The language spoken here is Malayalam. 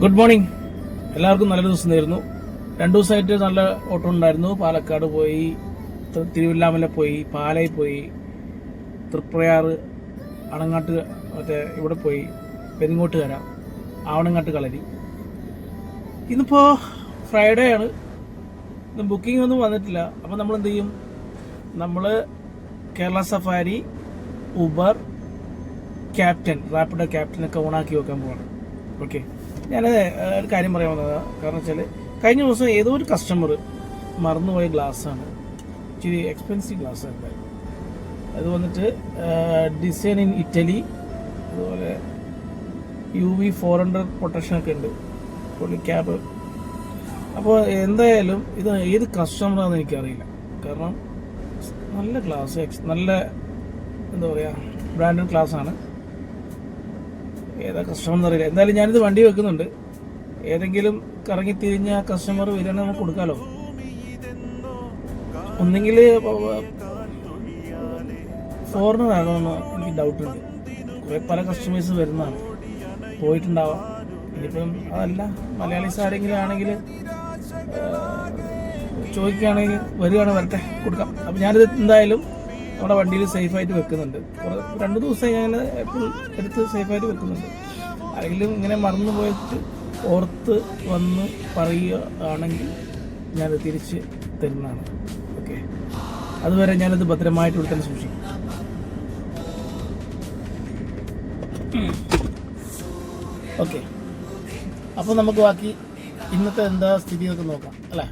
Good morning. എല്ലാവർക്കും നല്ലൊരു ദിവസം നേരുന്നു. 2 ദിവസമായിട്ട് നല്ല ഓട്ടം ഉണ്ടായിരുന്നു. പാലക്കാട് പോയി, തിരുവല്ലാമല പോയി, പാലയിൽ പോയി, തൃപ്രയാർ, അണങ്ങാട്ട്, മറ്റേ ഇവിടെ പോയി, പെരിങ്ങോട്ടുകര, ആവണങ്ങാട്ട് കളരി. ഇന്നിപ്പോൾ ഫ്രൈഡേ ആണ്. ഇന്ന് ബുക്കിംഗ് ഒന്നും വന്നിട്ടില്ല. അപ്പോൾ നമ്മൾ എന്ത് ചെയ്യും? നമ്മൾ Kerala safari, Uber, captain, Rapido ക്യാപ്റ്റനൊക്കെ ഓണാക്കി വെക്കാൻ പോവാണ്. ഓക്കെ, ഞാൻ ഒരു കാര്യം പറയാൻ വന്നതാണ്. കാരണം വെച്ചാൽ കഴിഞ്ഞ ദിവസം ഏതോ ഒരു കസ്റ്റമർ മറന്നുപോയ ഗ്ലാസ്സാണ്. ഇച്ചിരി എക്സ്പെൻസീവ് ഗ്ലാസ് എന്തായാലും. അത് വന്നിട്ട് ഡിസൈൻ ഇൻ ഇറ്റലി, അതുപോലെ UV 400 പ്രൊട്ടക്ഷനൊക്കെ ഉണ്ട്, പുള്ളി ക്യാബ്. അപ്പോൾ എന്തായാലും ഇത് ഏത് കസ്റ്റമറാണെന്ന് എനിക്കറിയില്ല. കാരണം നല്ല ഗ്ലാസ്, നല്ല എന്താ പറയുക, ബ്രാൻഡഡ് ഗ്ലാസ്സാണ്. ഏതാ കസ്റ്റമർ എന്നറിയില്ല. എന്തായാലും ഞാനിത് വണ്ടി വെക്കുന്നുണ്ട്. ഏതെങ്കിലും കറങ്ങി തിരിഞ്ഞ കസ്റ്റമർ വരികയാണെങ്കിൽ നമുക്ക് കൊടുക്കാമല്ലോ. ഒന്നെങ്കിൽ ഫോറിനർ ആണോന്ന് എനിക്ക് ഡൗട്ടുണ്ട്. പല കസ്റ്റമേഴ്സ് വരുന്നതാണ്, പോയിട്ടുണ്ടാവാം. ഇനിയിപ്പം അതല്ല, മലയാളീസ് ആരെങ്കിലും ആണെങ്കിൽ ചോദിക്കുകയാണെങ്കിൽ വരികയാണെങ്കിൽ വരട്ടെ, കൊടുക്കാം. അപ്പം ഞാനിത് എന്തായാലും നമ്മുടെ വണ്ടിയിൽ സേഫായിട്ട് വെക്കുന്നുണ്ട്. 2 ദിവസം ഞാൻ എപ്പോഴും എടുത്ത് സേഫായിട്ട് വെക്കുന്നുണ്ട്. ആരെങ്കിലും ഇങ്ങനെ മറന്നു പോയിട്ട് ഓർത്ത് വന്ന് പറയുകയാണെങ്കിൽ ഞാനത് തിരിച്ച് തരുന്നതാണ്. ഓക്കെ, അതുവരെ ഞാനത് ഭദ്രമായിട്ട് ഇവിടെ തന്നെ സൂക്ഷിക്കും. ഓക്കെ, അപ്പോൾ നമുക്ക് ബാക്കി ഇന്നത്തെ എന്താ സ്ഥിതി എന്നൊക്കെ നോക്കാം അല്ലേ.